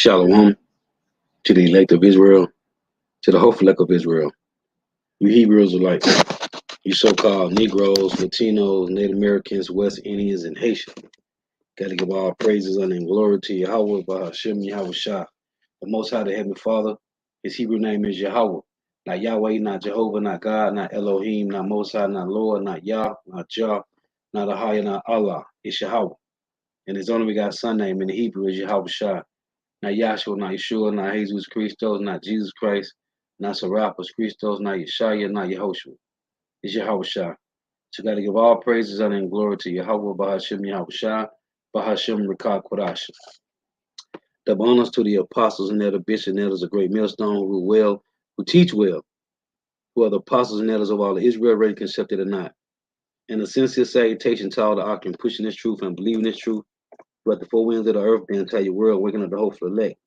Shalom to the elect of Israel, to the hopeful elect of Israel. You Hebrews are like you so-called Negroes, Latinos, Native Americans, West Indians, and Haitians. Got to give all praises, honor, and glory to Yahweh, Bahashem, Yahweh Shah. The Most High, the Heavenly Father. His Hebrew name is Yahweh. Not Yahweh, not Jehovah, not God, not Elohim, not Most High, not Lord, not Yah, not Jah, not Ahaya, not Allah. It's Yahweh. And his only begotten son name in the Hebrew is Yahweh Shah. Not Yahshua, not Yeshua, not Jesus Christos, not Jesus Christ, not Serapis Christos, not Yeshaya, not Yehoshua. It's Yahweh Shah. So got to give all praises, honor, and glory to Yahweh, Bahashem, Yahweh Shah, Bahashem, Rekah, Kodash. Double honors to the apostles and elder bishops and elders of great millstone who teach well, who are the apostles and elders of all of Israel, ready, concepted or not. And a sincere salutation to all the Akim pushing this truth and believing this truth throughout the four winds of the earth, the entire world, waking up the hopeful elect.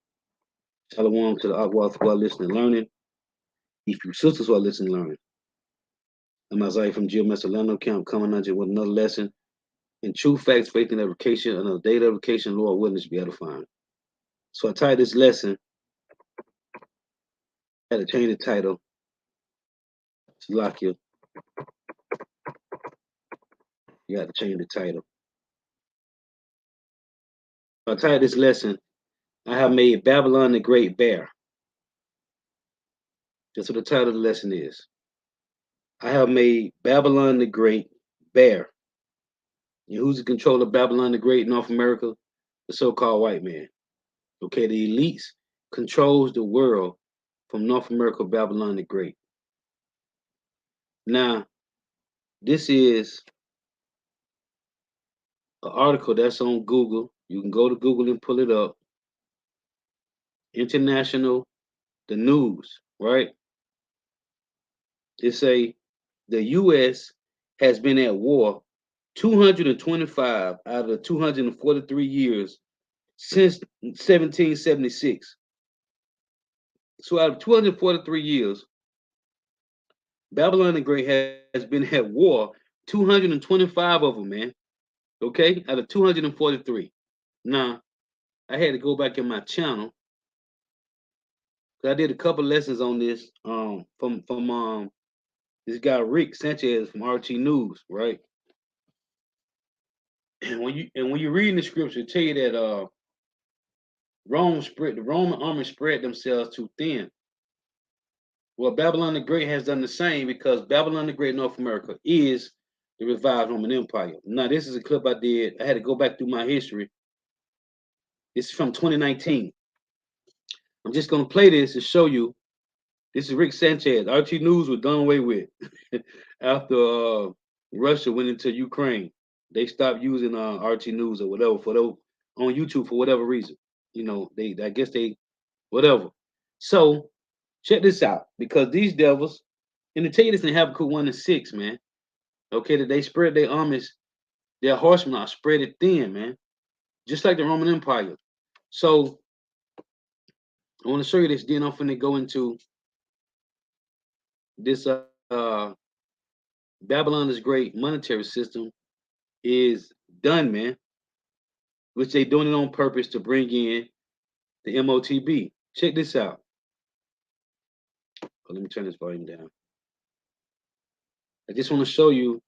Shalom to the Akwath who are listening and learning. If you sisters who are listening and learning. I'm Isaiah from GeoMess Orlando Camp coming at you with another lesson in true facts, faith, and edification, another day of edification, Lord willing to be edifying. So I titled this lesson, I had to change the title to Lakia. You got to change the title. So I titled this lesson, I have made Babylon the Great Bear. That's what the title of the lesson is. I have made Babylon the Great Bear. And who's in control of Babylon the Great in North America? The so-called white man. Okay, the elites controls the world from North America, Babylon the Great. Now, this is an article that's on Google. You can go to Google and pull it up. International, the news, right? They say the U.S. has been at war 225 out of the 243 years since 1776. So out of 243 years, Babylon the Great has been at war 225 of them, man. Okay, out of 243. Now, I had to go back in my channel. I did a couple lessons on this from this guy Rick Sanchez from RT News, right? And when you read in the scripture, it tell you that the Roman army spread themselves too thin. Well, Babylon the Great has done the same because Babylon the Great in North America is the revived Roman Empire. Now, this is a clip I did. I had to go back through my history. This is from 2019. I'm just going to play this to show you. This is Rick Sanchez. RT News was done away with after Russia went into Ukraine. They stopped using RT News or whatever on YouTube for whatever reason. You know, I guess they whatever. So check this out, because these devils, and to tell you this in Habakkuk 1:6, man. Okay, that they spread their armies, their horsemen are spread it thin, man. Just like the Roman Empire. So I want to show you this. Then I'm finna go into this Babylon's great monetary system is done, man. Which they doing it on purpose to bring in the MOTB. Check this out. Oh, let me turn this volume down. I just want to show you,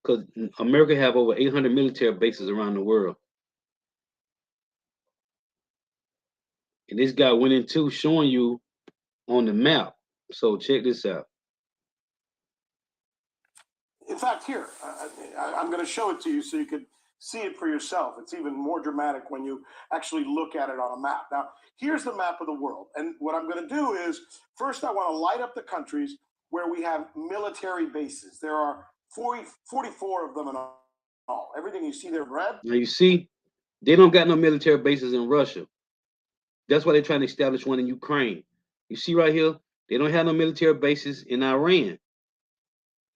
because America have over 800 military bases around the world. And this guy went into showing you on the map. So check this out. In fact, here, I'm going to show it to you so you could see it for yourself. It's even more dramatic when you actually look at it on a map. Now, here's the map of the world. And what I'm going to do is, first I want to light up the countries where we have military bases. There are 44 of them in all. Everything you see there red. Now you see, they don't got no military bases in Russia. That's why they're trying to establish one in Ukraine. You see right here, they don't have no military bases in Iran.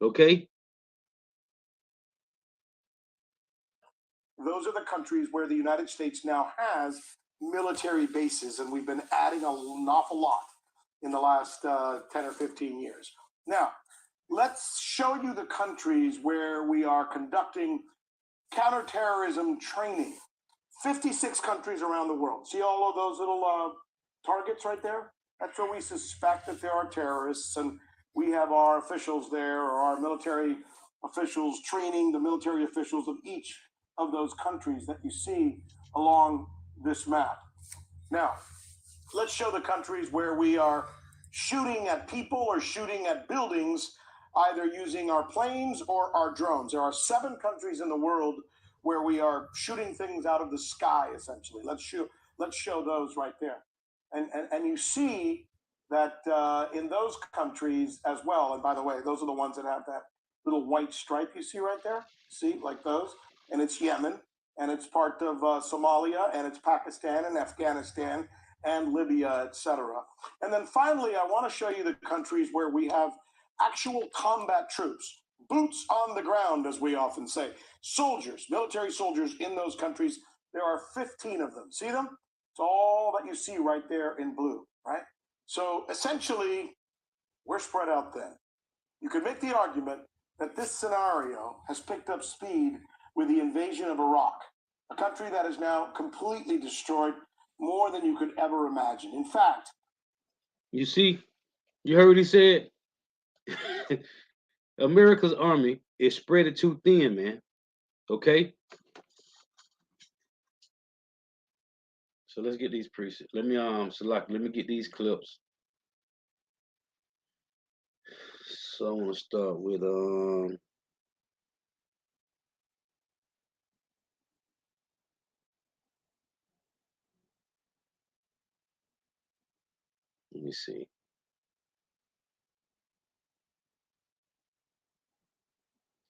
Okay? Those are the countries where the United States now has military bases, and we've been adding an awful lot in the last 10 or 15 years. Now, let's show you the countries where we are conducting counterterrorism training 56 countries around the world. See all of those little targets right there? That's where we suspect that there are terrorists, and we have our officials there, or our military officials training the military officials of each of those countries that you see along this map. Now, let's show the countries where we are shooting at people or shooting at buildings, either using our planes or our drones. There are 7 countries in the world where we are shooting things out of the sky, essentially. Let's show those right there. And you see that in those countries as well, and by the way, those are the ones that have that little white stripe you see right there. See, like those? And it's Yemen, and it's part of Somalia, and it's Pakistan and Afghanistan and Libya, etc. And then finally, I want to show you the countries where we have actual combat troops, boots on the ground, as we often say, soldiers, military soldiers in those countries. There are 15 of them. See them? It's all that you see right there in blue, right? So essentially, we're spread out thin. You could make the argument that this scenario has picked up speed with the invasion of Iraq, a country that is now completely destroyed, more than you could ever imagine. In fact, you see, you heard what he said? America's army is spread too thin, man. Okay? So let's get these presets. Let me get these clips. So I want to start with let me see.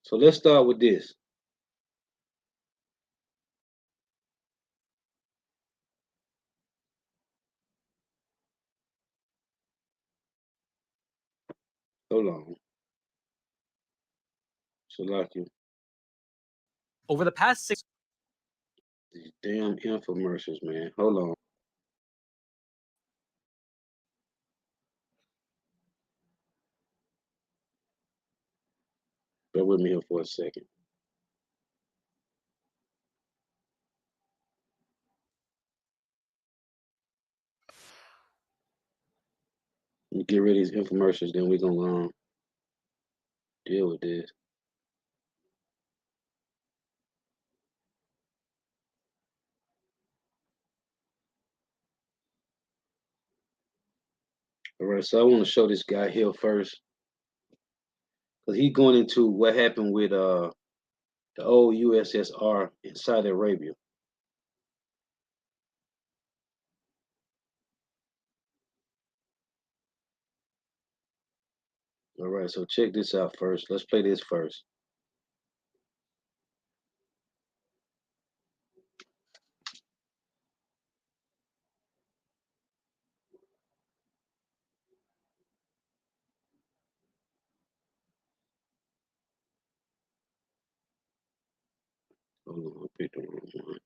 So let's start with this. Hold on. So like you. Over the past 6 These damn infomercials, man. Hold on. Bear with me here for a second. Let me get rid of these infomercials, then we're gonna deal with this. All right, so I want to show this guy here first, because he's going into what happened with the old USSR in Saudi Arabia. All right, so check this out first. Let's play this first. Hold on, I picked the wrong one.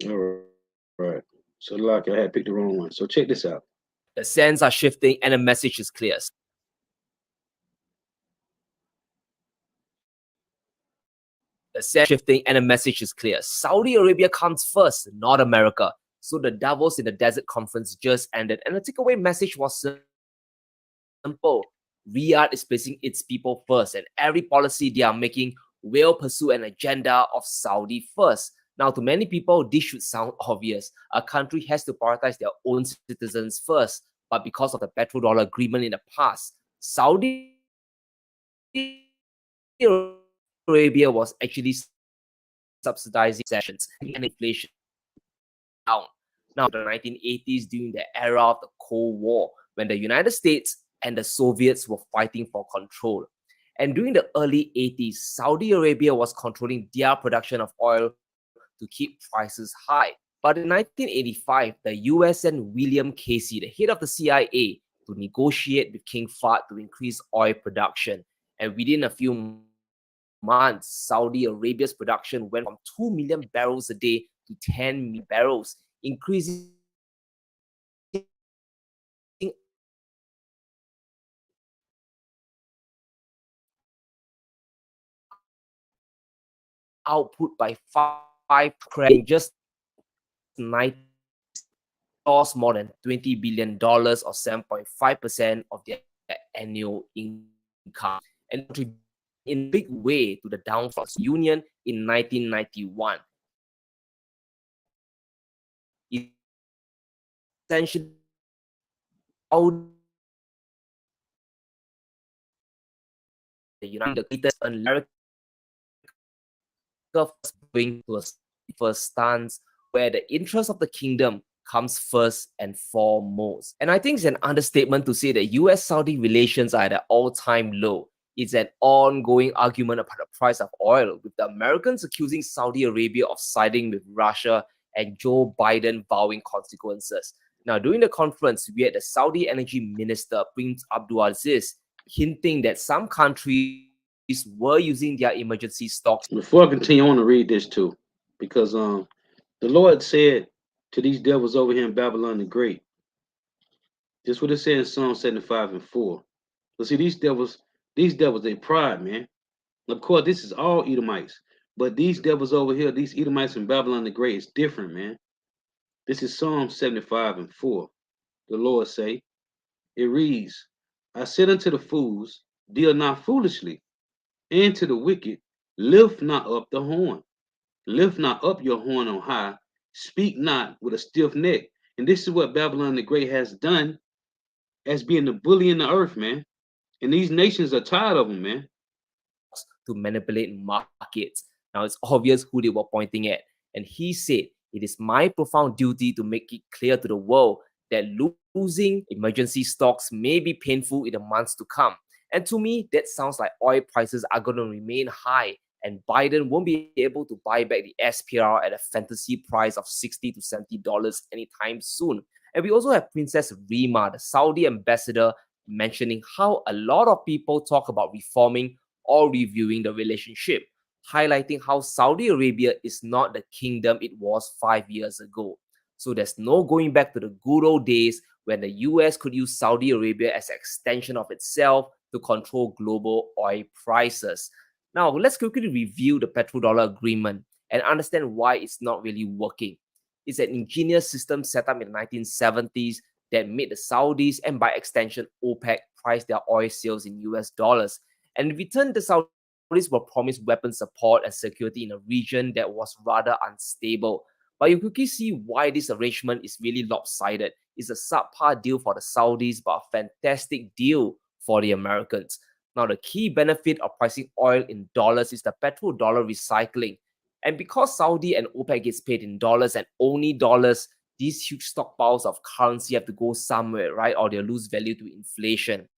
All right. So like I had picked the wrong one. So check this out. the sands are shifting and the message is clear. The sands are shifting and the message is clear. Saudi Arabia comes first, not America. So the Davos in the Desert Conference just ended, and the takeaway message was simple. Riyadh is placing its people first, and every policy they are making will pursue an agenda of Saudi first. Now, to many people, this should sound obvious. A country has to prioritize their own citizens first, but because of the petrodollar agreement in the past, Saudi Arabia was actually subsidizing sessions and inflation down. Now, the 1980s, during the era of the Cold War, when the United States and the Soviets were fighting for control. And during the early 80s, Saudi Arabia was controlling their production of oil to keep prices high. But in 1985, the US sent William Casey, the head of the CIA, to negotiate with King Fahd to increase oil production. And within a few months, Saudi Arabia's production went from 2 million barrels a day to 10 million barrels, increasing output by 5 in just 9, lost more than $20 billion or 7.5% of their annual income, and contributed in a big way to the downfall of the Union in 1991. Essentially, the United States America going to a first stance where the interest of the kingdom comes first and foremost. And I think it's an understatement to say that US-Saudi relations are at an all-time low. It's an ongoing argument about the price of oil, with the Americans accusing Saudi Arabia of siding with Russia and Joe Biden vowing consequences. Now, during the conference, we had the Saudi Energy Minister, Prince Abdulaziz, hinting that some countries were using their emergency stocks. Before I continue, I want to read this too, because the Lord said to these devils over here in Babylon the Great, this is what it said in Psalm 75:4. But see, these devils, they pride, man. Of course, this is all Edomites, but these devils over here, these Edomites in Babylon the Great, is different, man. This is Psalm 75:4. The Lord say, it reads, I said unto the fools, deal not foolishly, and to the wicked, lift not up the horn. Lift not up your horn on high, speak not with a stiff neck. And this is what Babylon the Great has done as being the bully in the earth, man. And these nations are tired of them, man. To manipulate markets. Now it's obvious who they were pointing at. And he said, it is my profound duty to make it clear to the world that losing emergency stocks may be painful in the months to come. And to me, that sounds like oil prices are going to remain high, and Biden won't be able to buy back the SPR at a fantasy price of $60 to $70 anytime soon. And we also have Princess Rima, the Saudi ambassador, mentioning how a lot of people talk about reforming or reviewing the relationship, highlighting how Saudi Arabia is not the kingdom it was 5 years ago. So there's no going back to the good old days when the US could use Saudi Arabia as an extension of itself to control global oil prices. Now, let's quickly review the petrodollar agreement and understand why it's not really working. It's an ingenious system set up in the 1970s that made the Saudis, and by extension OPEC, price their oil sales in US dollars. And in return, the Saudis were promised weapon support and security in a region that was rather unstable. But you quickly see why this arrangement is really lopsided. It's a subpar deal for the Saudis, but a fantastic deal for the Americans. Now, the key benefit of pricing oil in dollars is the petrodollar recycling. And because Saudi and OPEC gets paid in dollars and only dollars, these huge stockpiles of currency have to go somewhere, right? Or they'll lose value to inflation.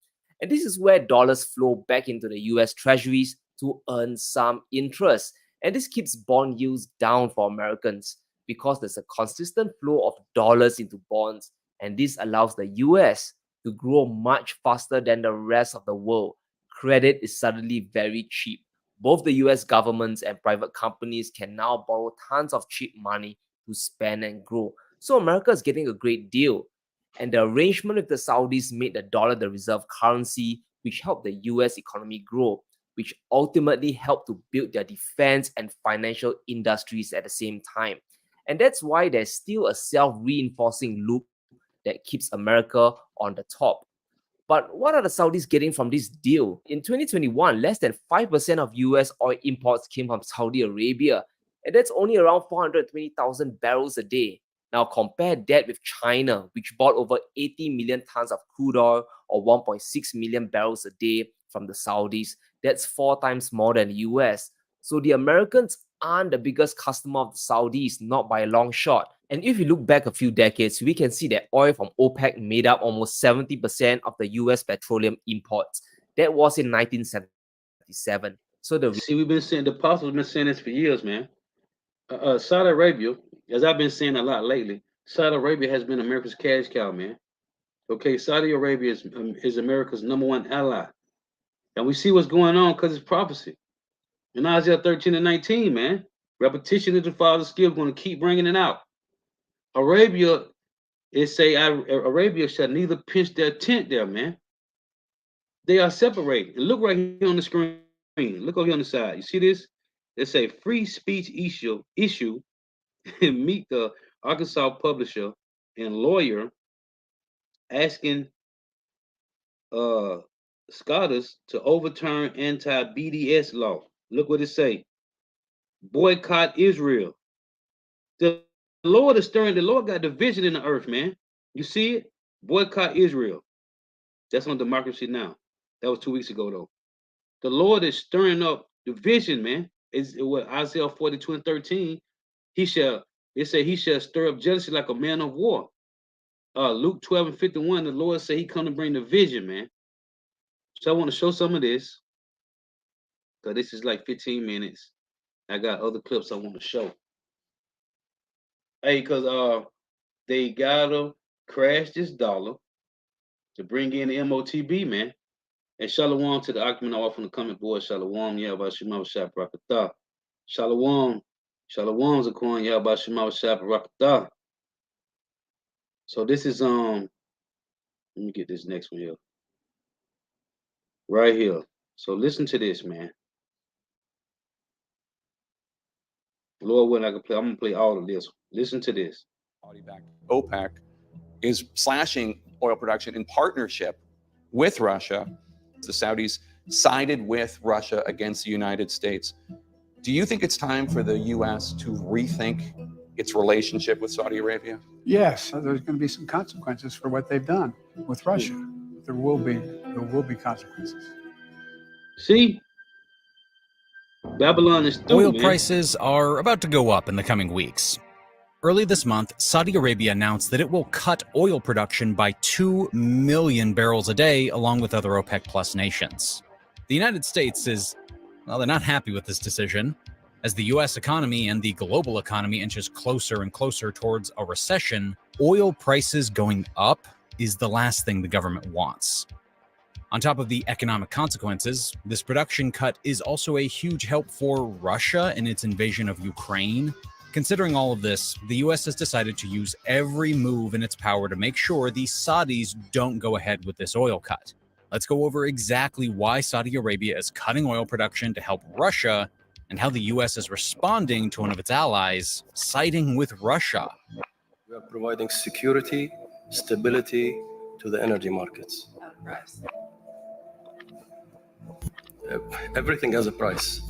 And this is where dollars flow back into the US treasuries to earn some interest. And this keeps bond yields down for Americans because there's a consistent flow of dollars into bonds. And this allows the US to grow much faster than the rest of the world. Credit is suddenly very cheap. Both the US governments and private companies can now borrow tons of cheap money to spend and grow. So America is getting a great deal. And the arrangement with the Saudis made the dollar the reserve currency, which helped the US economy grow, which ultimately helped to build their defense and financial industries at the same time. And that's why there's still a self-reinforcing loop that keeps America on the top. But what are the Saudis getting from this deal? In 2021, less than 5% of US oil imports came from Saudi Arabia, and that's only around 420,000 barrels a day. Now compare that with China, which bought over 80 million tons of crude oil or 1.6 million barrels a day from the Saudis. That's 4 times more than the US. So the Americans aren't the biggest customer of the Saudis, not by a long shot. And if you look back a few decades, we can see that oil from OPEC made up almost 70% of the US petroleum imports. That was in 1977. So we've been saying, the apostles have been saying this for years, man. Saudi Arabia, as I've been saying a lot lately, Saudi Arabia has been America's cash cow, man. Okay, Saudi Arabia is America's #1 ally. And we see what's going on because it's prophecy. In Isaiah 13 and 19, man. Repetition is the father's skill. Going to keep bringing it out. Arabia, it say Arabia shall neither pitch their tent there, man. They are separated. And look right here on the screen. Look over here on the side. You see this? It say free speech issue and meet the Arkansas publisher and lawyer asking SCOTUS to overturn anti-BDS law. Look what it say. Boycott Israel. The Lord is stirring. The Lord got division in the earth, man. You see it? Boycott Israel. That's on Democracy Now. That was 2 weeks ago, though. The Lord is stirring up division, man. It's what Isaiah 42 and 13. It say he shall stir up jealousy like a man of war. Luke 12 and 51, the Lord said he come to bring division, man. So I want to show some of this. Because this is like 15 minutes. I got other clips I want to show. Hey, because they gotta crash this dollar to bring in the MOTB, man. And shalom to the occupant off on the comment board. Shalom, Yahweh Shema Shah Barakatah. Shalom. Shalom Zaquan, Yahweh Shema Shah Barakatah. So this is let me get this next one here. Right here. So listen to this, man. Lord willing, I can play. I'm gonna play all of this. Listen to this. OPEC is slashing oil production in partnership with Russia. The Saudis sided with Russia against the United States. Do you think it's time for the U.S. to rethink its relationship with Saudi Arabia? Yes, there's going to be some consequences for what they've done with Russia. There will be consequences. See? Babylon is through, Oil man. prices are about to go up in the coming weeks. Early this month, Saudi Arabia announced that it will cut oil production by 2 million barrels a day, along with other OPEC Plus nations. The United States is, well, they're not happy with this decision. As the US economy and the global economy inches closer and closer towards a recession, oil prices going up is the last thing the government wants. On top of the economic consequences, this production cut is also a huge help for Russia in its invasion of Ukraine. Considering all of this, the US has decided to use every move in its power to make sure the Saudis don't go ahead with this oil cut. Let's go over exactly why Saudi Arabia is cutting oil production to help Russia and how the US is responding to one of its allies siding with Russia. We are providing security, stability to the energy markets. Everything has a price.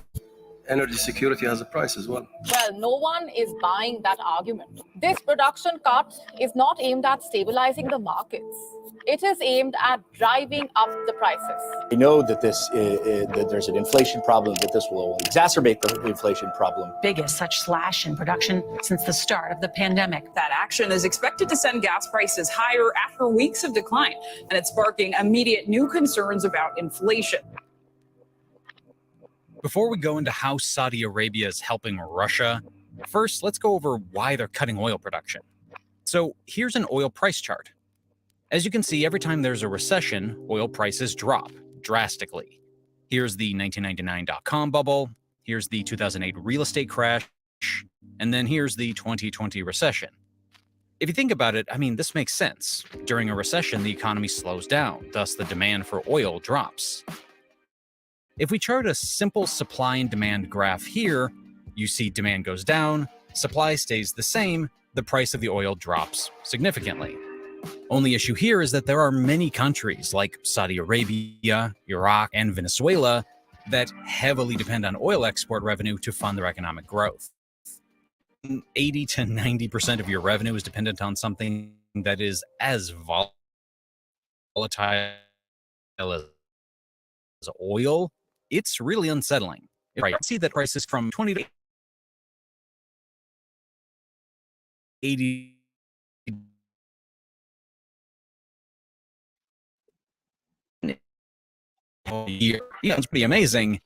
Energy security has a price as well. Well, no one is buying that argument. This production cut is not aimed at stabilizing the markets. It is aimed at driving up the prices. We know that that there's an inflation problem, that this will exacerbate the inflation problem. Biggest such slash in production since the start of the pandemic. That action is expected to send gas prices higher after weeks of decline, and it's sparking immediate new concerns about inflation. Before we go into how Saudi Arabia is helping Russia, first let's go over why they're cutting oil production. So here's an oil price chart. As you can see, every time there's a recession, oil prices drop drastically. Here's the 1999 dot-com bubble, here's the 2008 real estate crash, and then here's the 2020 recession. If you think about it, I mean, this makes sense. During a recession, the economy slows down, thus the demand for oil drops. If we chart a simple supply and demand graph here, you see demand goes down, supply stays the same, the price of the oil drops significantly. Only issue here is that there are many countries like Saudi Arabia, Iraq, and Venezuela that heavily depend on oil export revenue to fund their economic growth. 80 to 90% of your revenue is dependent on something that is as volatile as oil. It's really unsettling. If I see that prices from 20 to 80 a year, yeah, it's pretty amazing.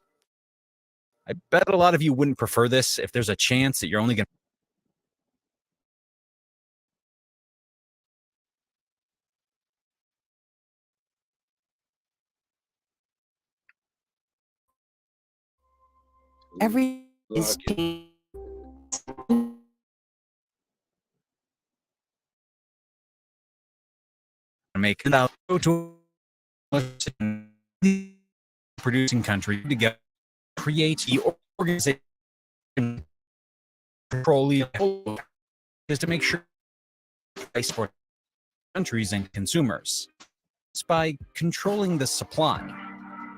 I bet a lot of you wouldn't prefer this if there's a chance that you're only going to Every make it out to the producing country to get create the organization petroleum is to make sure price for countries and consumers. It's by controlling the supply.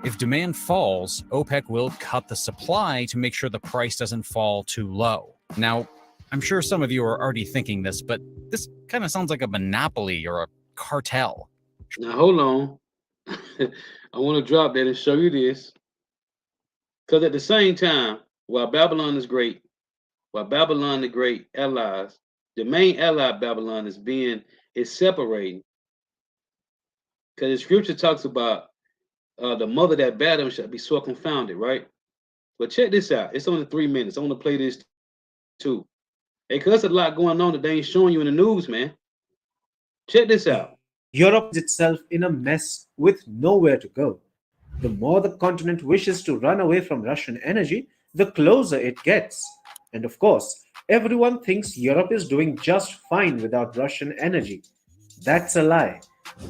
If demand falls, OPEC will cut the supply to make sure the price doesn't fall too low. Now, I'm sure some of you are already thinking this, but this kind of sounds like a monopoly or a cartel. Now hold on. I want to drop that and show you this. Because at the same time, while Babylon is great, while Babylon the Great allies, the main ally Babylon is separating. Because the scripture talks about the mother that bare them shall be sore confounded, right? But check this out. It's only 3 minutes. I want to play this too. Hey, because there's a lot going on that they ain't showing you in the news, man. Check this out. Europe is itself in a mess with nowhere to go. The more the continent wishes to run away from Russian energy, the closer it gets. And of course, everyone thinks Europe is doing just fine without Russian energy. That's a lie.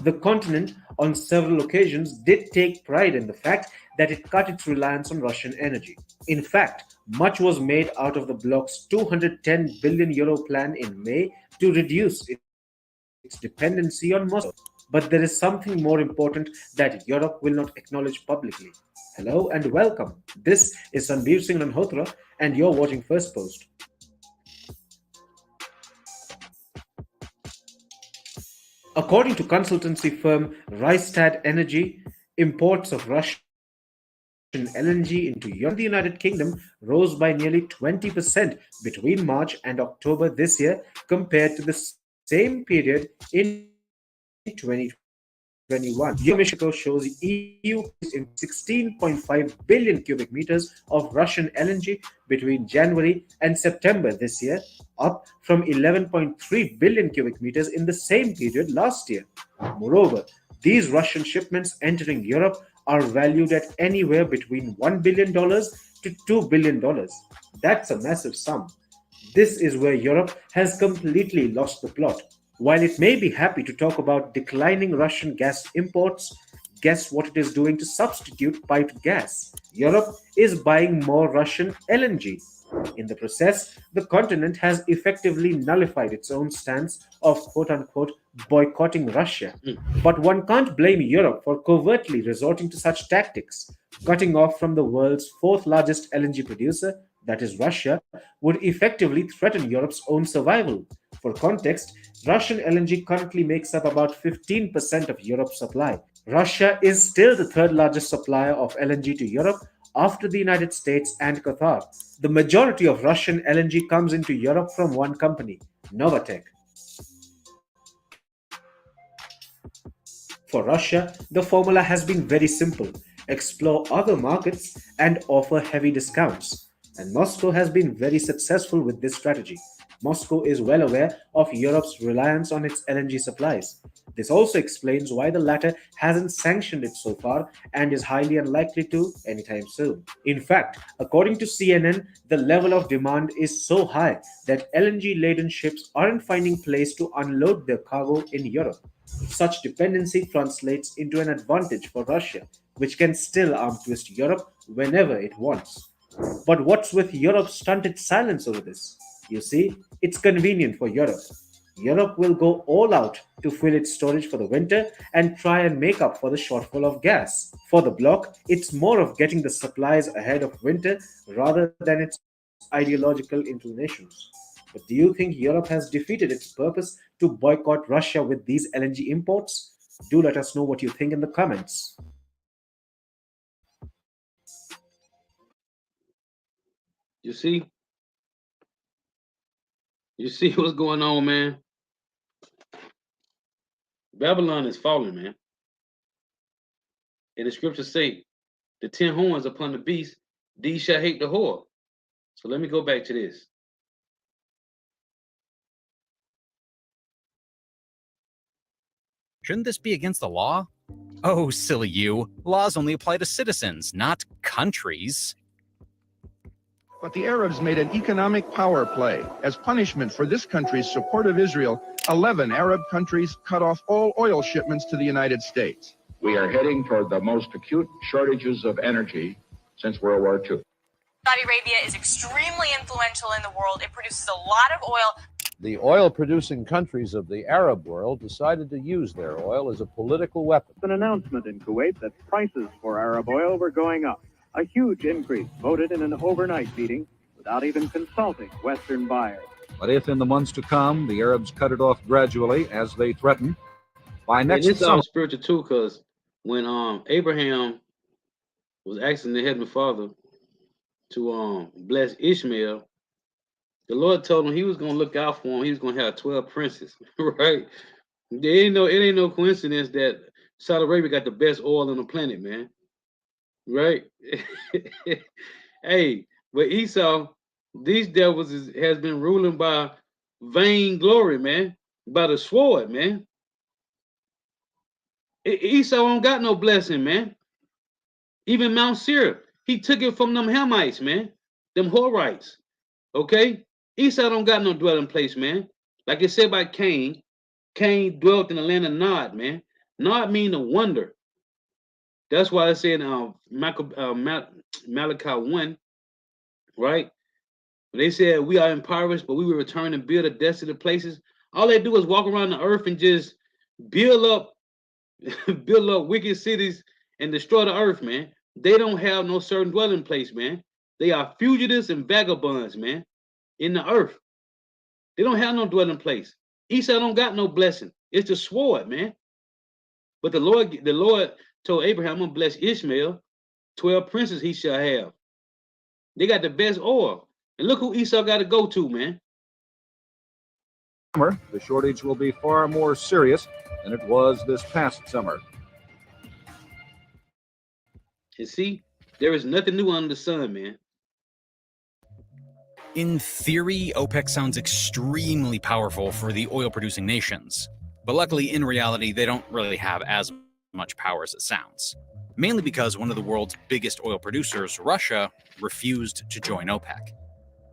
The continent, on several occasions, did take pride in the fact that it cut its reliance on Russian energy. In fact, much was made out of the bloc's 210 billion euro plan in May to reduce its dependency on Moscow. But there is something more important that Europe will not acknowledge publicly. Hello and welcome. This is Sanbir Singh Ranhotra and you're watching First Post. According to consultancy firm Rystad Energy, imports of Russian LNG into Europe, the United Kingdom rose by nearly 20% between March and October this year compared to the same period in 2021. Euromeshiko shows EU in 16.5 billion cubic meters of Russian LNG between January and September this year, up from 11.3 billion cubic meters in the same period last year. Moreover, these Russian shipments entering Europe are valued at anywhere between $1 billion to $2 billion. That's a massive sum. This is where Europe has completely lost the plot. While it may be happy to talk about declining Russian gas imports, guess what it is doing to substitute piped gas? Europe is buying more Russian LNG. In the process, the continent has effectively nullified its own stance of quote-unquote boycotting Russia. But one can't blame Europe for covertly resorting to such tactics. Cutting off from the world's fourth largest LNG producer, that is Russia, would effectively threaten Europe's own survival. For context, Russian LNG currently makes up about 15% of Europe's supply. Russia is still the third largest supplier of LNG to Europe after the United States and Qatar. The majority of Russian LNG comes into Europe from one company, Novatek. For Russia, the formula has been very simple: explore other markets and offer heavy discounts. And Moscow has been very successful with this strategy. Moscow is well aware of Europe's reliance on its LNG supplies. This also explains why the latter hasn't sanctioned it so far and is highly unlikely to anytime soon. In fact, according to CNN, the level of demand is so high that LNG-laden ships aren't finding place to unload their cargo in Europe. Such dependency translates into an advantage for Russia, which can still arm twist Europe whenever it wants. But what's with Europe's stunted silence over this? You see, it's convenient for Europe. Europe will go all out to fill its storage for the winter and try and make up for the shortfall of gas. For the bloc, it's more of getting the supplies ahead of winter rather than its ideological inclinations. But do you think Europe has defeated its purpose to boycott Russia with these LNG imports? Do let us know what you think in the comments. You see what's going on, man? Babylon is falling, man. And the scriptures say, the 10 horns upon the beast, these shall hate the whore. So let me go back to this. Shouldn't this be against the law? Oh, silly you. Laws only apply to citizens, not countries. But the Arabs made an economic power play. As punishment for this country's support of Israel, 11 Arab countries cut off all oil shipments to the United States. We are heading toward the most acute shortages of energy since World War II. Saudi Arabia is extremely influential in the world. It produces a lot of oil. The oil-producing countries of the Arab world decided to use their oil as a political weapon. An announcement in Kuwait that prices for Arab oil were going up. A huge increase voted in an overnight meeting without even consulting Western buyers. But if in the months to come, the Arabs cut it off gradually, as they threaten, by next it's summer... all spiritual too, because when Abraham was asking the Heavenly Father to bless Ishmael, the Lord told him he was going to look out for him. He was going to have 12 princes, right? It ain't no coincidence that Saudi Arabia got the best oil on the planet, man. Right? Hey, but Esau, these devils has been ruling by vain glory, man, by the sword, man. Esau don't got no blessing, man. Even Mount Seir, he took it from them Hamites, man, them Horites. Okay, Esau don't got no dwelling place, man. Like it said by Cain, Cain dwelt in the land of Nod, man. Nod mean the wonder. That's why I said Malachi 1, right? They said we are impoverished, but we will return and build the desolate places. All they do is walk around the earth and just build up wicked cities and destroy the earth, man. They don't have no certain dwelling place, man. They are fugitives and vagabonds, man, in the earth. They don't have no dwelling place. Esau don't got no blessing. It's the sword, man. But the Lord told Abraham, I'm gonna bless Ishmael. 12 princes he shall have. They got the best oil. And look who Esau got to go to, man. The shortage will be far more serious than it was this past summer. And see, there is nothing new under the sun, man. In theory, OPEC sounds extremely powerful for the oil-producing nations. But luckily, in reality, they don't really have as much power as it sounds. Mainly because one of the world's biggest oil producers, Russia, refused to join OPEC.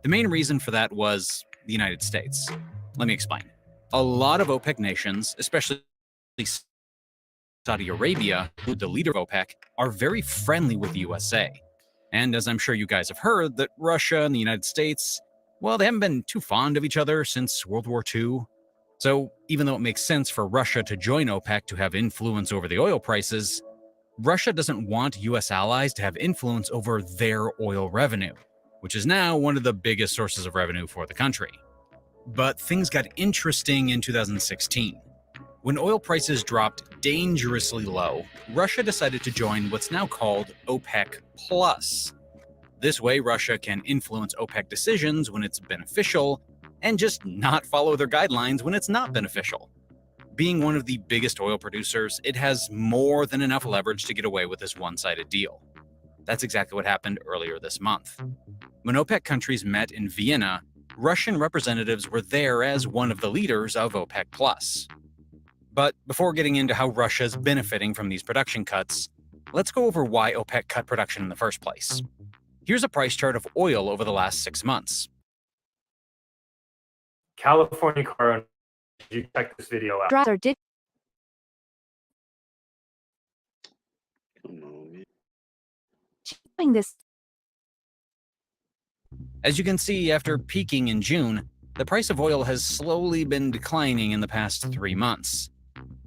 The main reason for that was the United States. Let me explain. A lot of OPEC nations, especially Saudi Arabia, the leader of OPEC, are very friendly with the USA. And as I'm sure you guys have heard, that Russia and the United States, well, they haven't been too fond of each other since World War II. So even though it makes sense for Russia to join OPEC to have influence over the oil prices, Russia doesn't want US allies to have influence over their oil revenue, which is now one of the biggest sources of revenue for the country. But things got interesting in 2016. When oil prices dropped dangerously low, Russia decided to join what's now called OPEC Plus. This way, Russia can influence OPEC decisions when it's beneficial and just not follow their guidelines when it's not beneficial. Being one of the biggest oil producers, it has more than enough leverage to get away with this one-sided deal. That's exactly what happened earlier this month. When OPEC countries met in Vienna, Russian representatives were there as one of the leaders of OPEC Plus. But before getting into how Russia's benefiting from these production cuts, let's go over why OPEC cut production in the first place. Here's a price chart of oil over the last 6 months. California car owners, you check this video out. As you can see, after peaking in June, the price of oil has slowly been declining in the past 3 months.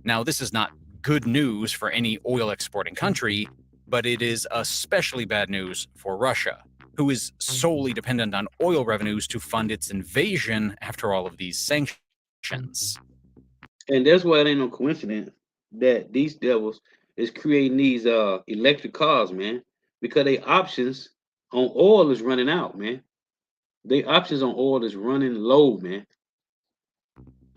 Now, this is not good news for any oil exporting country, but it is especially bad news for Russia, who is solely dependent on oil revenues to fund its invasion after all of these sanctions. And that's why it ain't no coincidence that these devils is creating these electric cars, man, because they options on oil is running out, man. They options on oil is running low, man.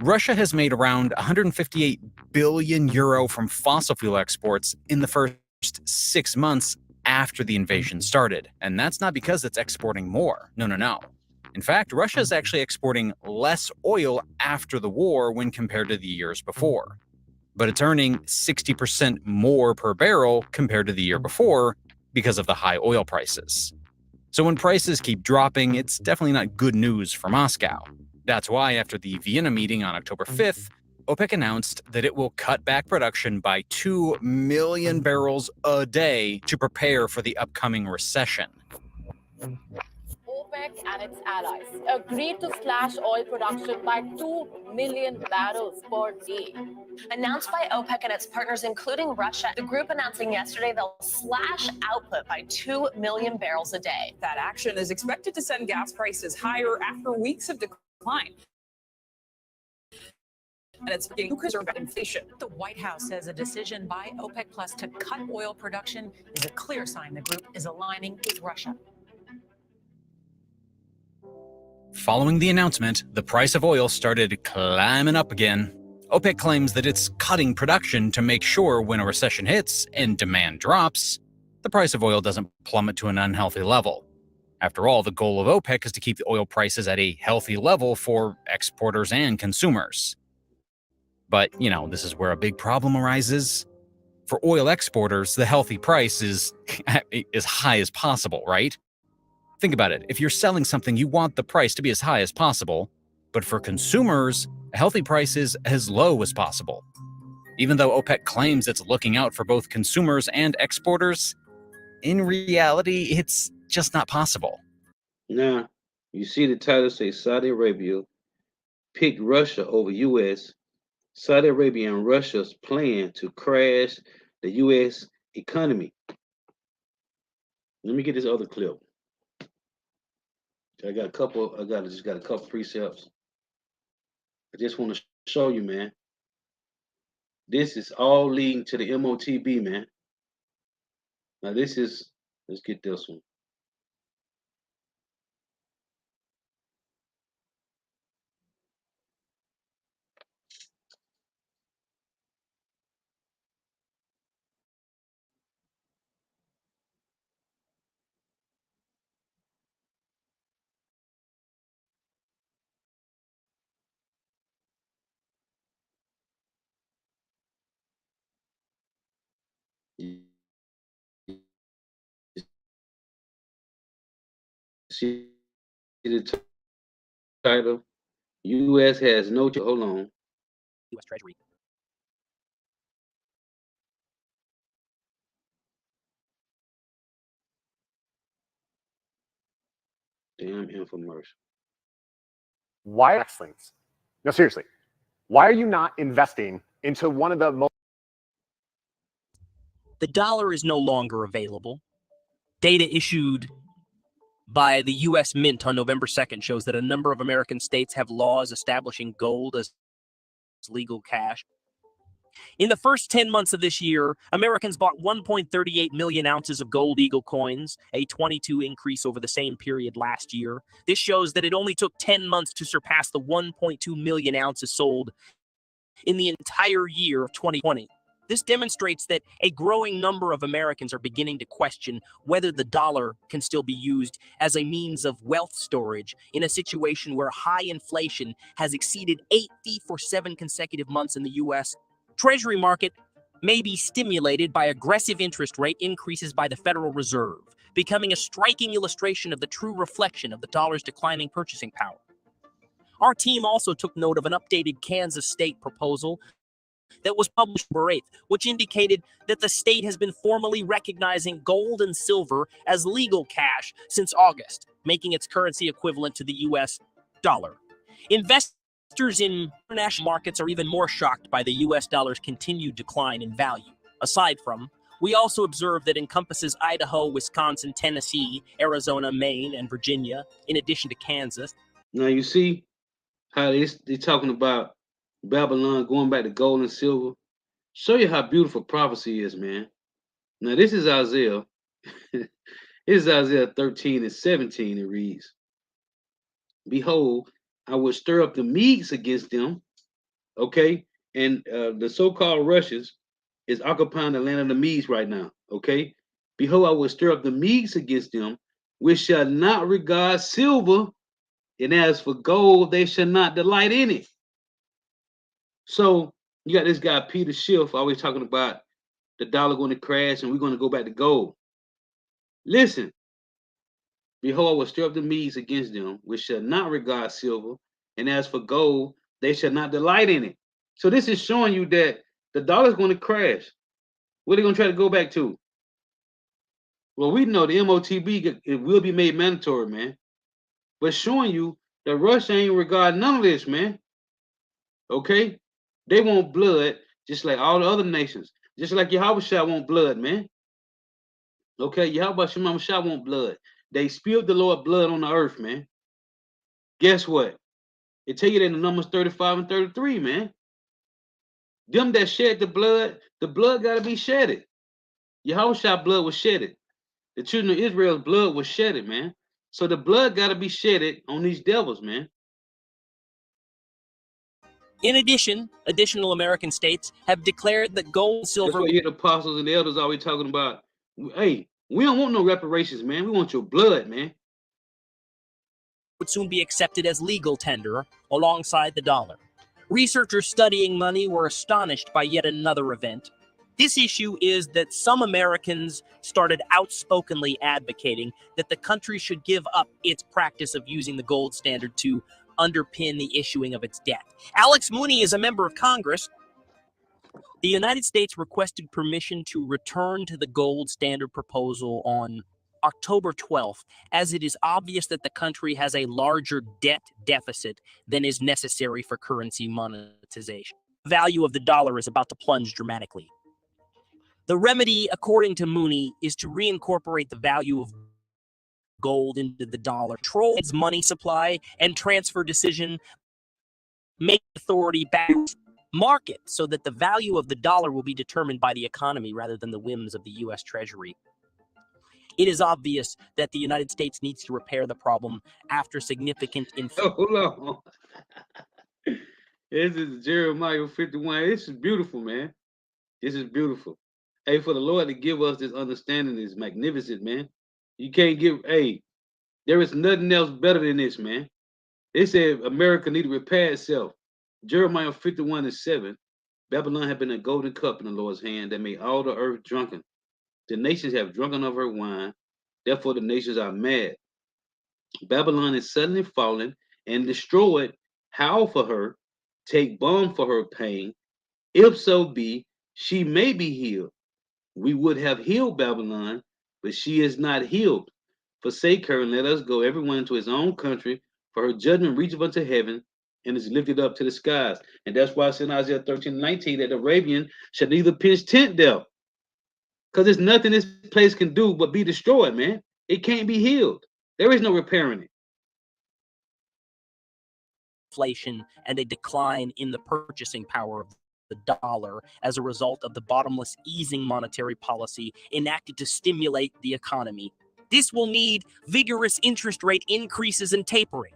Russia has made around 158 billion euro from fossil fuel exports in the first 6 months after the invasion started. And that's not because it's exporting more. No. In fact, Russia is actually exporting less oil after the war when compared to the years before. But it's earning 60% more per barrel compared to the year before because of the high oil prices. So when prices keep dropping, it's definitely not good news for Moscow. That's why after the Vienna meeting on October 5th, OPEC announced that it will cut back production by 2 million barrels a day to prepare for the upcoming recession. OPEC and its allies agreed to slash oil production by 2 million barrels per day. Announced by OPEC and its partners, including Russia, the group announcing yesterday they'll slash output by 2 million barrels a day. That action is expected to send gas prices higher after weeks of decline. And it's getting concerned about inflation. The White House says a decision by OPEC Plus to cut oil production is a clear sign the group is aligning with Russia. Following the announcement, the price of oil started climbing up again. OPEC claims that it's cutting production to make sure when a recession hits and demand drops, the price of oil doesn't plummet to an unhealthy level. After all, the goal of OPEC is to keep the oil prices at a healthy level for exporters and consumers. But, this is where a big problem arises. For oil exporters, the healthy price is as high as possible, right? Think about it. If you're selling something, you want the price to be as high as possible. But for consumers, a healthy price is as low as possible. Even though OPEC claims it's looking out for both consumers and exporters, in reality, it's just not possible. Now, you see the title say Saudi Arabia picked Russia over U.S. Saudi Arabia and Russia's plan to crash the U.S. economy. Let me get this other clip. I just got a couple precepts. I just want to show you, man. This is all leading to the MOTB, man. Now let's get this one. See the title? U.S. has no. Hold on. U.S. Treasury. Damn infomercial. Why X-Links? No, seriously. Why are you not investing into one of the most... The dollar is no longer available. Data issued by the U.S. Mint on November 2nd shows that a number of American states have laws establishing gold as legal cash. In the first 10 months of this year, Americans bought 1.38 million ounces of gold Eagle coins, a 22% increase over the same period last year. This shows that it only took 10 months to surpass the 1.2 million ounces sold in the entire year of 2020. This demonstrates that a growing number of Americans are beginning to question whether the dollar can still be used as a means of wealth storage in a situation where high inflation has exceeded 8 feet for 7 consecutive months in the U.S. Treasury market may be stimulated by aggressive interest rate increases by the Federal Reserve, becoming a striking illustration of the true reflection of the dollar's declining purchasing power. Our team also took note of an updated Kansas state proposal that was published November 8th, which indicated that the state has been formally recognizing gold and silver as legal cash since August, making its currency equivalent to the U.S. dollar. Investors in international markets are even more shocked by the U.S. dollar's continued decline in value. Aside from, we also observe that encompasses Idaho, Wisconsin, Tennessee, Arizona, Maine, and Virginia, in addition to Kansas. Now you see how they're talking about Babylon going back to gold and silver. Show you how beautiful prophecy is, man. Now this is Isaiah. This is Isaiah 13 and 17. It reads, "Behold, I will stir up the Medes against them." Okay, and the so-called Russians is occupying the land of the Medes right now. Okay, behold, I will stir up the Medes against them, which shall not regard silver, and as for gold, they shall not delight in it. So you got this guy Peter Schiff always talking about the dollar going to crash and we're going to go back to gold. Listen, Behold, I will stir up the Medes against them, which shall not regard silver, and as for gold, they shall not delight in it. So this is showing you that the dollar is going to crash. What are they going to try to go back to? Well, we know the MOTB, it will be made mandatory, man. But showing you that Russia ain't regard none of this, man. Okay? They want blood just like all the other nations. Just like Yahushua want blood, man. Okay? Yahushua want blood. They spilled the Lord blood on the earth, man. Guess what? It tell you that in Numbers 35 and 33, man. Them that shed the blood got to be shedded. Yahushua blood was shedded. The children of Israel's blood was shedded, man. So the blood got to be shedded on these devils, man. In addition, additional American states have declared that gold and silver. That's what you hear the apostles and the elders always talking about. Hey, we don't want no reparations, man. We want your blood, man. Would soon be accepted as legal tender alongside the dollar. Researchers studying money were astonished by yet another event. This issue is that some Americans started outspokenly advocating that the country should give up its practice of using the gold standard to underpin the issuing of its debt. Alex Mooney is a member of Congress. The United States requested permission to return to the gold standard proposal on October 12th, as it is obvious that the country has a larger debt deficit than is necessary for currency monetization. The value of the dollar is about to plunge dramatically. The remedy, according to Mooney, is to reincorporate the value of gold into the dollar, control its money supply, and transfer decision make authority back market so that the value of the dollar will be determined by the economy rather than the whims of the U.S. Treasury. It is obvious that the United States needs to repair the problem after significant inflation. Hold on. This is Jeremiah 51. This is beautiful, man. This is beautiful. Hey, for the Lord to give us this understanding is magnificent, man. You can't give, hey, there is nothing else better than this, man. They said America need to repair itself. Jeremiah 51 and 7. Babylon had been a golden cup in the Lord's hand that made all the earth drunken. The nations have drunken of her wine. Therefore, the nations are mad. Babylon is suddenly fallen and destroyed. Howl for her, take balm for her pain. If so be, she may be healed. We would have healed Babylon, but she is not healed. Forsake her and let us go, everyone into his own country, for her judgment reacheth unto heaven and is lifted up to the skies. And that's why it's in Isaiah 13:19 that the Arabian shall neither pitch tent there. Because there's nothing this place can do but be destroyed, man. It can't be healed. There is no repairing it. Inflation and a decline in the purchasing power of the dollar as a result of the bottomless easing monetary policy enacted to stimulate the economy. This will need vigorous interest rate increases and tapering.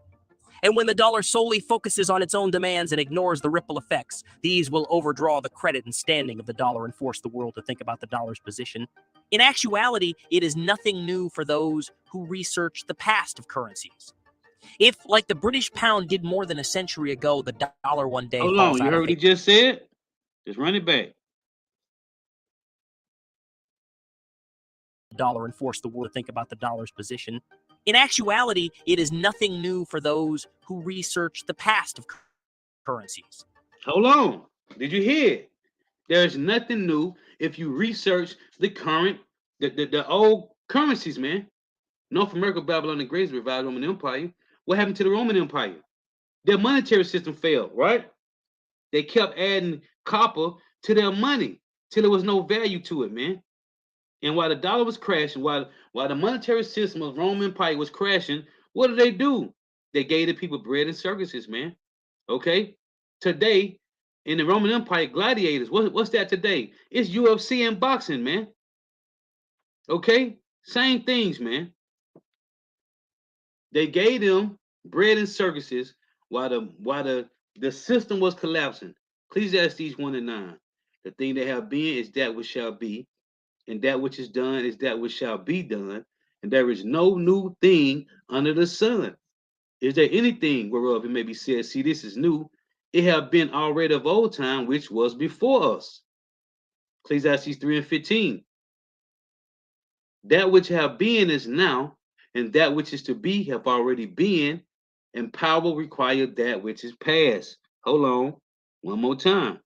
And when the dollar solely focuses on its own demands and ignores the ripple effects, these will overdraw the credit and standing of the dollar and force the world to think about the dollar's position. In actuality, it is nothing new for those who research the past of currencies. If, like the British pound did more than a century ago, the dollar one day Hold falls on, you out heard of what he just said? Just run it back. dollar and force the world to think about the dollar's position. In actuality, it is nothing new for those who research the past of currencies. Hold on. Did you hear it? There's nothing new if you research the current, the old currencies, man. North America, Babylon, the Great revived Roman Empire. What happened to the Roman Empire? Their monetary system failed, right? They kept adding copper to their money till there was no value to it, man. And while the dollar was crashing, while the monetary system of Roman Empire was crashing, what did they do? They gave the people bread and circuses, man. Okay? Today, in the Roman Empire, gladiators, what's that today? It's UFC and boxing, man. Okay? Same things, man. They gave them bread and circuses while the system was collapsing. Ecclesiastes 1 and 9. The thing that have been is that which shall be, and that which is done is that which shall be done, and there is no new thing under the sun. Is there anything whereof it may be said, see, this is new? It have been already of old time, which was before us. Ecclesiastes 3 and 15. That which have been is now, and that which is to be have already been, and power required that which is past. Hold on, one more time.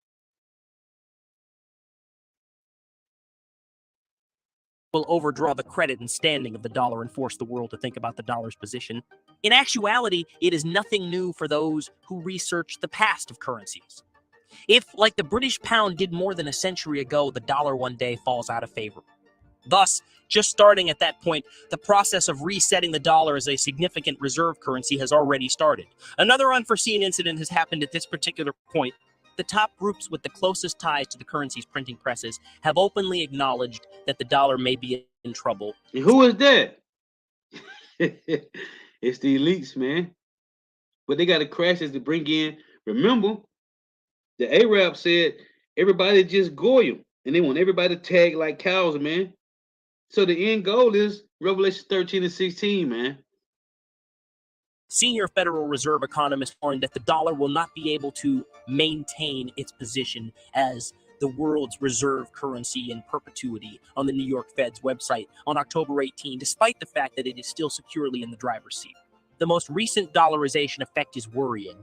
Will overdraw the credit and standing of the dollar and force the world to think about the dollar's position. In actuality, it is nothing new for those who research the past of currencies. If, like the British pound did more than a century ago, the dollar one day falls out of favor. Thus, just starting at that point, the process of resetting the dollar as a significant reserve currency has already started. Another unforeseen incident has happened at this particular point. The top groups with the closest ties to the currency's printing presses have openly acknowledged that the dollar may be in trouble. And who is that? It's the elites, man. But they got to crash this to bring in. Remember, the Arab said everybody just goyim, and they want everybody to tag like cows, man. So the end goal is Revelation 13 and 16, man. Senior Federal Reserve economists warned that the dollar will not be able to maintain its position as the world's reserve currency in perpetuity on the New York Fed's website on October 18, despite the fact that it is still securely in the driver's seat. The most recent dollarization effect is worrying.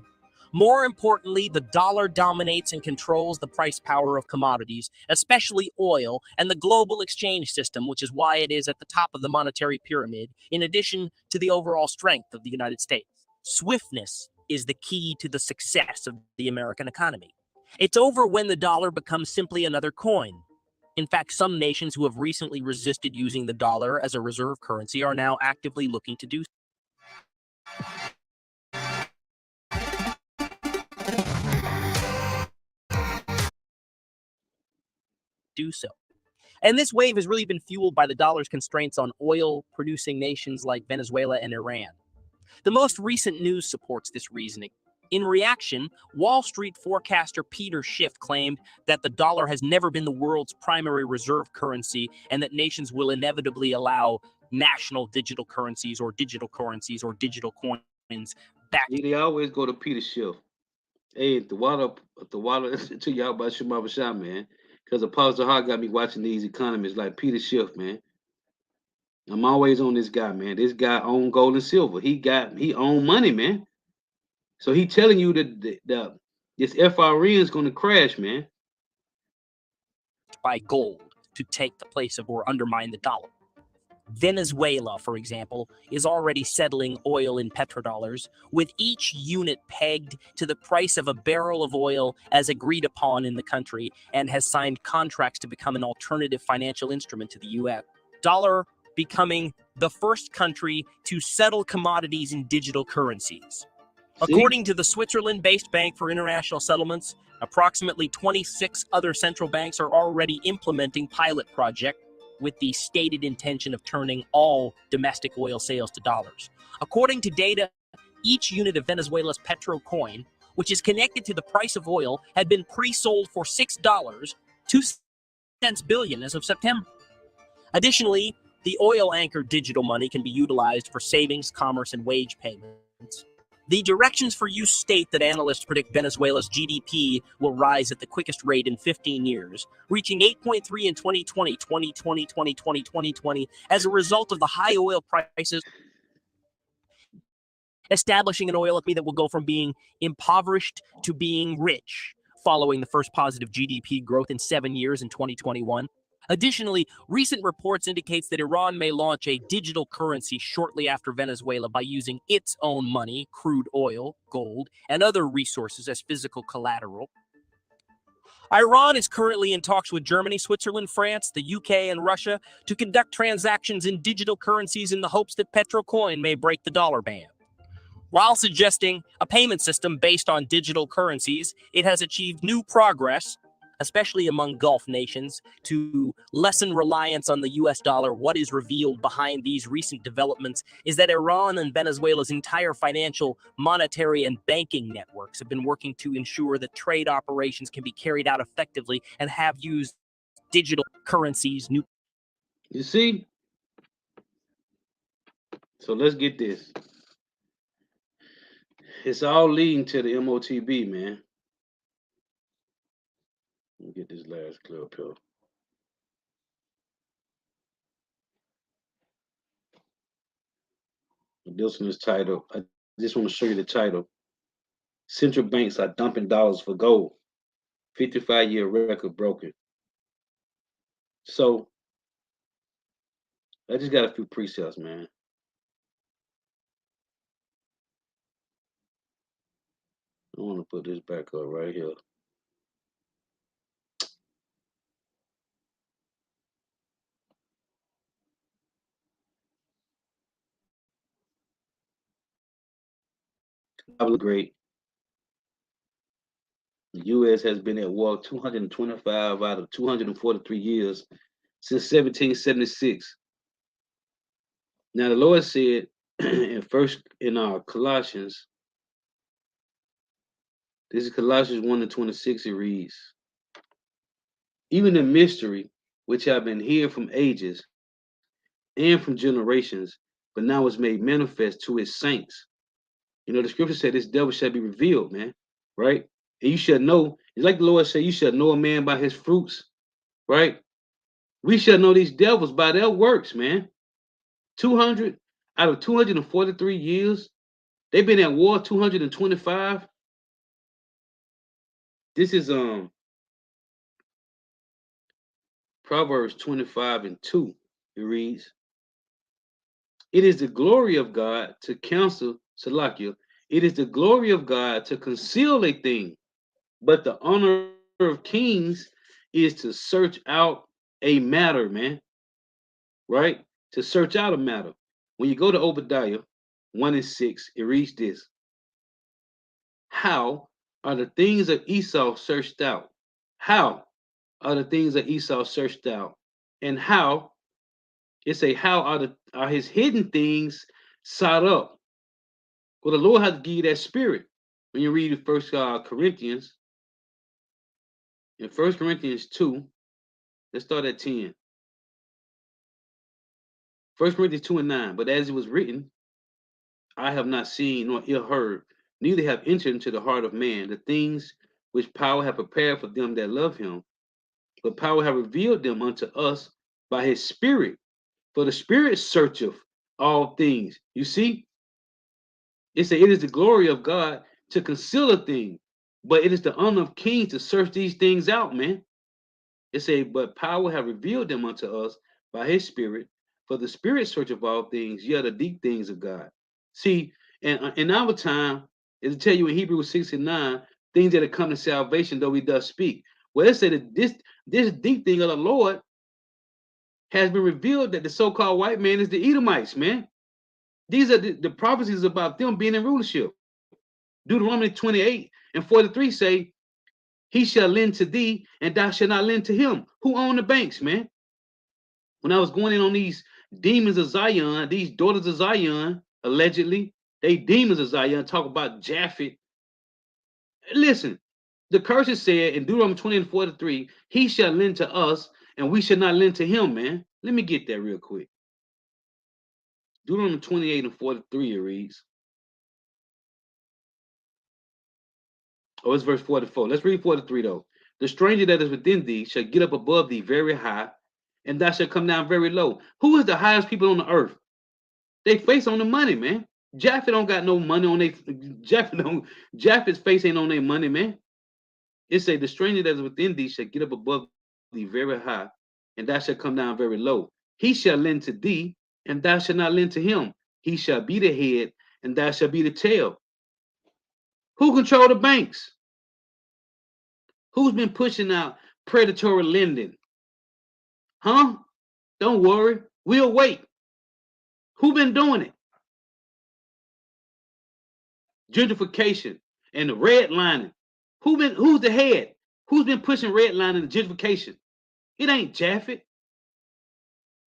More importantly, the dollar dominates and controls the price power of commodities, especially oil, and the global exchange system, which is why it is at the top of the monetary pyramid, in addition to the overall strength of the United States. Swiftness is the key to the success of the American economy. It's over when the dollar becomes simply another coin. In fact, some nations who have recently resisted using the dollar as a reserve currency are now actively looking to do so. And this wave has really been fueled by the dollar's constraints on oil-producing nations like Venezuela and Iran. The most recent news supports this reasoning. In reaction, Wall Street forecaster Peter Schiff claimed that the dollar has never been the world's primary reserve currency and that nations will inevitably allow national digital currencies or digital coins back. They always go to Peter Schiff. Hey, the water to y'all about Shemar Bashar, man. Because Apostle Hart got me watching these economists like Peter Schiff, man. I'm always on this guy, man. This guy own gold and silver. He own money, man. So he telling you that this FRN is going to crash, man. By gold to take the place of or undermine the dollar. Venezuela, for example, is already settling oil in petrodollars, with each unit pegged to the price of a barrel of oil as agreed upon in the country, and has signed contracts to become an alternative financial instrument to the U.S. Dollar becoming the first country to settle commodities in digital currencies. According to the Switzerland-based Bank for International Settlements, approximately 26 other central banks are already implementing pilot projects with the stated intention of turning all domestic oil sales to dollars. According to data, each unit of Venezuela's Petro coin, which is connected to the price of oil, had been pre-sold for $6, 2 cents billion as of September. Additionally, the oil-anchored digital money can be utilized for savings, commerce, and wage payments. The directions for use state that analysts predict Venezuela's GDP will rise at the quickest rate in 15 years, reaching 8.3 in 2020 as a result of the high oil prices, establishing an oil economy that will go from being impoverished to being rich, following the first positive GDP growth in 7 years in 2021. Additionally, recent reports indicates that Iran may launch a digital currency shortly after Venezuela by using its own money, crude oil, gold, and other resources as physical collateral. Iran is currently in talks with Germany, Switzerland, France, the UK, and Russia to conduct transactions in digital currencies in the hopes that Petrocoin may break the dollar ban. While suggesting a payment system based on digital currencies, it has achieved new progress, especially among Gulf nations, to lessen reliance on the US dollar. What is revealed behind these recent developments is that Iran and Venezuela's entire financial, monetary, and banking networks have been working to ensure that trade operations can be carried out effectively and have used digital currencies. You see? So let's get this. It's all leading to the MOTB, man. Let me get this last clip here. This one is titled, I just want to show you the title. Central banks are dumping dollars for gold. 55-year record broken. So I just got a few precepts, man. I want to put this back up right here. Great. The U.S. has been at war 225 out of 243 years since 1776. Now the Lord said in Colossians, this is Colossians 1:26, it reads, even the mystery which have been hid from ages and from generations, but now is made manifest to his saints. You know, the scripture said this devil shall be revealed, man, right? And you shall know, it's like the Lord said, you shall know a man by his fruits, right? We shall know these devils by their works, man. 200 out of 243 years, they've been at war 225. This is Proverbs 25:2. It reads, it is the glory of God to counsel, Salakia, it is the glory of God to conceal a thing, but the honor of kings is to search out a matter, man. Right? To search out a matter. When you go to Obadiah 1:6, it reads this. How are the things of Esau searched out? How are the things of Esau searched out? And how, how are his hidden things sought up? Well, the Lord has to give you that spirit. When you read First Corinthians, in 1 Corinthians 2, let's start at 10. 1 Corinthians 2:9. But as it was written, I have not seen nor ear heard, neither have entered into the heart of man the things which power hath prepared for them that love him. But power hath revealed them unto us by his spirit. For the spirit searcheth all things. You see? It is the glory of God to conceal a thing, but it is the honor of kings to search these things out, man. But power have revealed them unto us by his spirit. For the spirit searcheth all things, yet the deep things of God. See, and in our time, it'll tell you in Hebrews 6:9, things that are come to salvation, though we does speak. Well, it said that this deep thing of the Lord has been revealed, that the so-called white man is the Edomites, man. These are the prophecies about them being in rulership. Deuteronomy 28:43 say, he shall lend to thee, and thou shalt not lend to him. Who own the banks, man? When I was going in on these demons of Zion, these daughters of Zion, allegedly, they demons of Zion, talk about Japhet. Listen, the curses said in Deuteronomy 20:43, he shall lend to us, and we shall not lend to him, man. Let me get that real quick. Deuteronomy 28:43, it reads. Oh, it's verse 44. Let's read 43, though. The stranger that is within thee shall get up above thee very high, and thou shalt come down very low. Who is the highest people on the earth? They face on the money, man. Japhet don't got no money on they. Japhet's face ain't on their money, man. It say the stranger that is within thee shall get up above thee very high, and thou shalt come down very low. He shall lend to thee, and thou shalt not lend to him. He shall be the head, and thou shalt be the tail. Who control the banks? Who's been pushing out predatory lending? Huh? Don't worry, we'll wait. Who been doing it? Gentrification and the redlining. Who's the head? Who's been pushing redlining and gentrification? It ain't Japhet.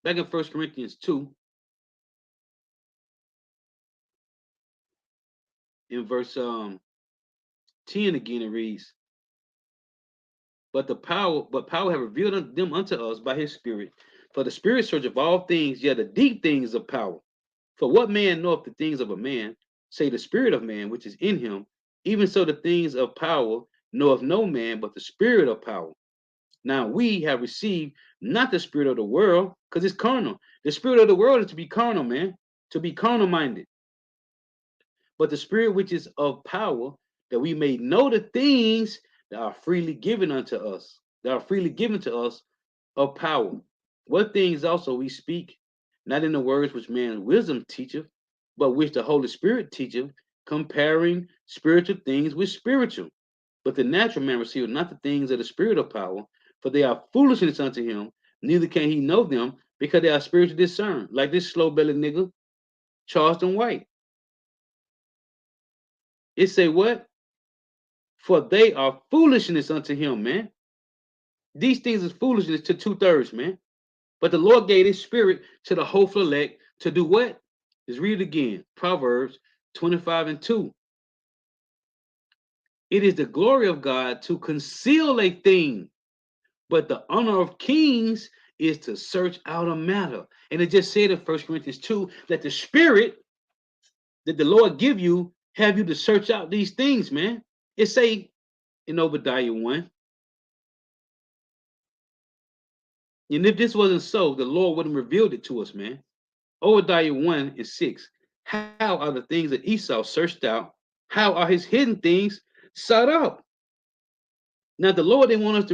Back in 1 Corinthians 2, in verse 10 again, it reads, But power have revealed them unto us by his spirit. For the spirit searcheth all things, yet the deep things of power. For what man knoweth the things of a man, say the spirit of man which is in him, even so the things of power knoweth no man but the spirit of power. Now we have received not the spirit of the world, because it's carnal. The spirit of the world is to be carnal, man, to be carnal minded. but the Spirit which is of power, that we may know the things that are freely given unto us, of power. What things also we speak, not in the words which man's wisdom teacheth, but which the Holy Spirit teacheth, comparing spiritual things with spiritual. But the natural man receiveth not the things of the Spirit of power, for they are foolishness unto him, neither can he know them, because they are spiritually discerned. Like this slow-bellied nigga, Charleston White. It say what? For they are foolishness unto him, man. These things is foolishness to 2/3, man. But the Lord gave his Spirit to the hopeful elect to do what? Let's read it again. Proverbs 25:2. It is the glory of God to conceal a thing, but the honor of kings is to search out a matter. And it just said in 1 Corinthians 2 that the Spirit that the Lord give you, have you to search out these things, man. It say in Obadiah 1. And if this wasn't so, the Lord wouldn't revealed it to us, man. Obadiah 1:6. How are the things that Esau searched out? How are his hidden things sought out? Now the Lord didn't want us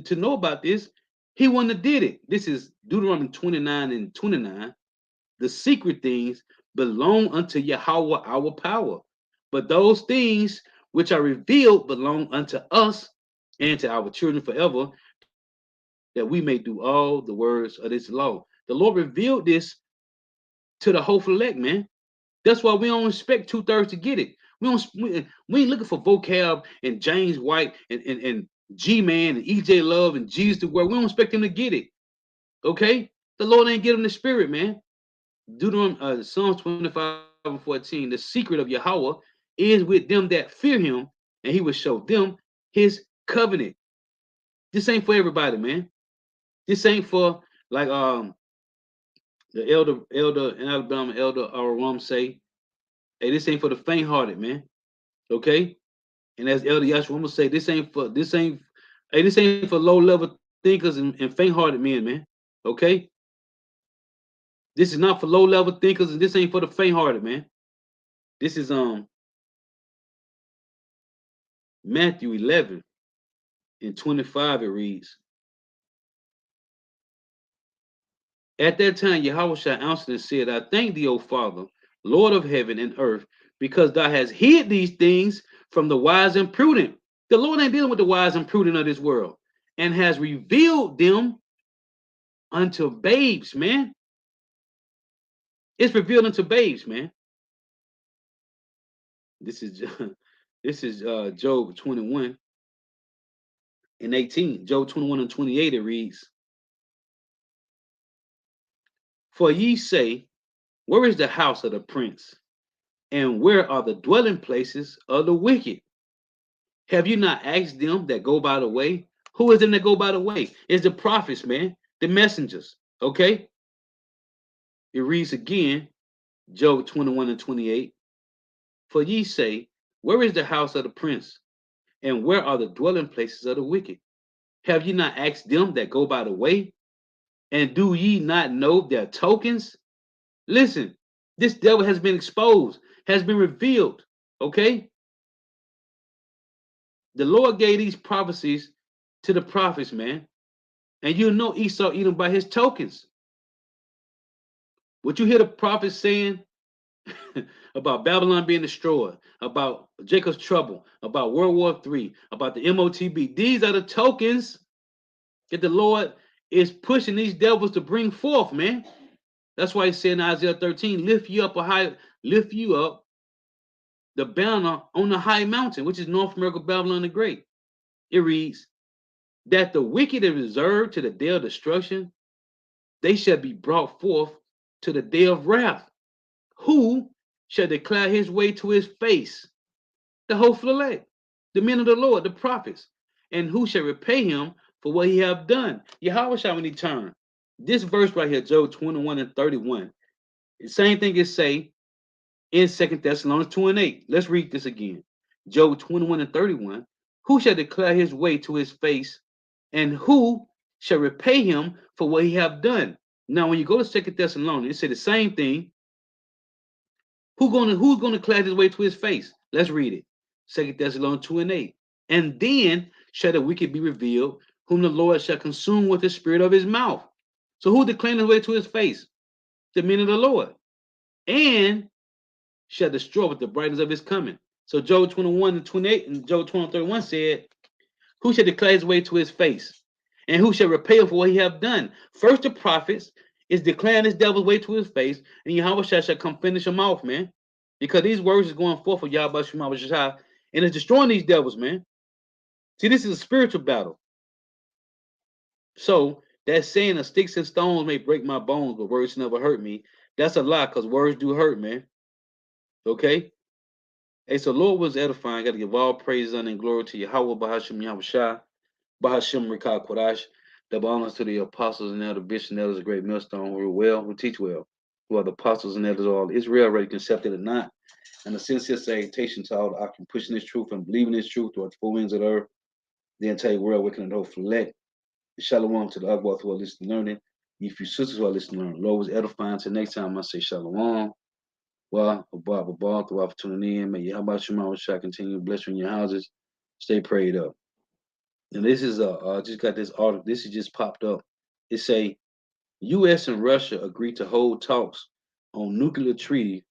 to know about this. He wouldn't have did it. This is Deuteronomy 29:29. The secret things belong unto Yahweh our power, but those things which are revealed belong unto us and to our children forever, that we may do all the words of this law. The Lord revealed this to the hopeful elect, man. That's why we don't expect 2/3 to get it. We ain't looking for vocab and James White and G-Man and EJ Love and Jesus the Word. We don't expect them to get it. Okay? The Lord ain't give them the Spirit, man. Deuteronomy Psalms 25:14. The secret of Yahweh is with them that fear him, and he will show them his covenant. This ain't for everybody, man. This ain't for like the elder in Alabama, Elder Aram say, hey, this ain't for the faint-hearted, man. Okay? And as Elder Yashua say, this ain't for low-level thinkers and faint-hearted men, man. Okay? This is not for low-level thinkers, and this ain't for the faint-hearted, man. This is Matthew 11:25. It reads, at that time Yahweh answered and said, I thank thee, O Father, Lord of heaven and earth, because thou hast hid these things from the wise and prudent. The Lord ain't dealing with the wise and prudent of this world, and has revealed them unto babes, man. It's revealed unto babes, man. This is Job 21:18. Job 21:28. It reads, for ye say, where is the house of the prince? And where are the dwelling places of the wicked? Have you not asked them that go by the way? Who is them that go by the way? It's the prophets, man, the messengers. Okay? It reads again, Job 21:28. For ye say, where is the house of the prince? And where are the dwelling places of the wicked? Have ye not asked them that go by the way? And do ye not know their tokens? Listen, this devil has been exposed, has been revealed. Okay? The Lord gave these prophecies to the prophets, man. And you know Esau eat them by his tokens. What you hear the prophets saying about Babylon being destroyed, about Jacob's trouble, about World War III, about the MOTB, these are the tokens that the Lord is pushing these devils to bring forth, man. That's why he said in Isaiah 13, lift you up the banner on the high mountain, which is North America, Babylon the Great. It reads, that the wicked is reserved to the day of destruction, they shall be brought forth to the day of wrath. Who shall declare his way to his face? The hopeful elect, the men of the Lord, the prophets. And who shall repay him for what he have done? Yahweh shall when he turn. This verse right here, Job 21:31. The same thing is say in 2 Thessalonians 2:8. Let's read this again. Job 21:31. Who shall declare his way to his face, and who shall repay him for what he have done? Now, when you go to 2 Thessalonians, it say the same thing. Who's gonna declare his way to his face? Let's read it. 2 Thessalonians 2:8. And then shall the wicked be revealed, whom the Lord shall consume with the spirit of his mouth. So who declared his way to his face? The men of the Lord. And shall destroy with the brightness of his coming. So Job 21:28 and Job 20:31 said, who shall declare his way to his face? And who shall repay him for what he have done? First, the prophets is declaring this devil's way to his face, and Yahweh shall come finish him off, man. Because these words is going forth for Yahweh Shema, and it's destroying these devils, man. See, this is a spiritual battle. So that saying of sticks and stones may break my bones, but words never hurt me. That's a lie, because words do hurt, man. Okay? Hey, so Lord was edifying. Got to give all praise, honor, and glory to Yahweh, Bahashim Yahushua, Bahashim Rikah Kodash. Double honors to the apostles and elder bishops and elders of great millstone who are well, who teach well, who are the apostles and elders of all Israel, already concepted or not. And a sincere salutation to all the occupant pushing this truth and believing this truth throughout the four winds of the earth, the entire world, waking and hopeful elect. Shalom to the Akbar who are listening learning. If you sisters who are listening learning, Lord was edifying. Till next time, I say Shalom. Well, Abba, through opportunity in. May Yahweh Shema shall continue to bless you in your houses. Stay prayed up. And this is just got this article. This is just popped up. It say U.S. and Russia agreed to hold talks on nuclear treaty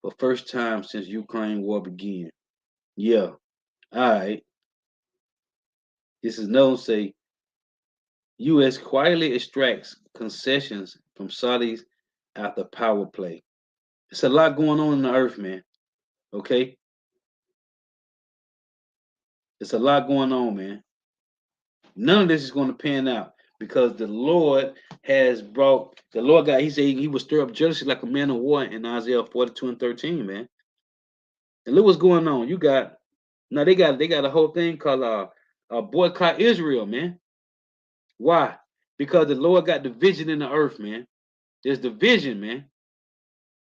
for first time since Ukraine war began. Yeah, all right. This is known say U.S. quietly extracts concessions from Saudis after power play. It's a lot going on in the earth, man. Okay, it's a lot going on, man. None of this is going to pan out because the Lord has brought the Lord God. He said he will stir up jealousy like a man of war in Isaiah 42:13, man. And look what's going on. You got now they got a whole thing called boycott Israel, man. Why? Because the Lord got division in the earth, man. There's division, man.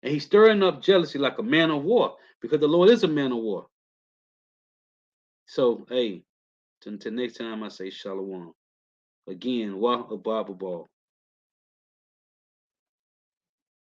And he's stirring up jealousy like a man of war because the Lord is a man of war. So, hey, until next time, I say shalom. Again, wa abab.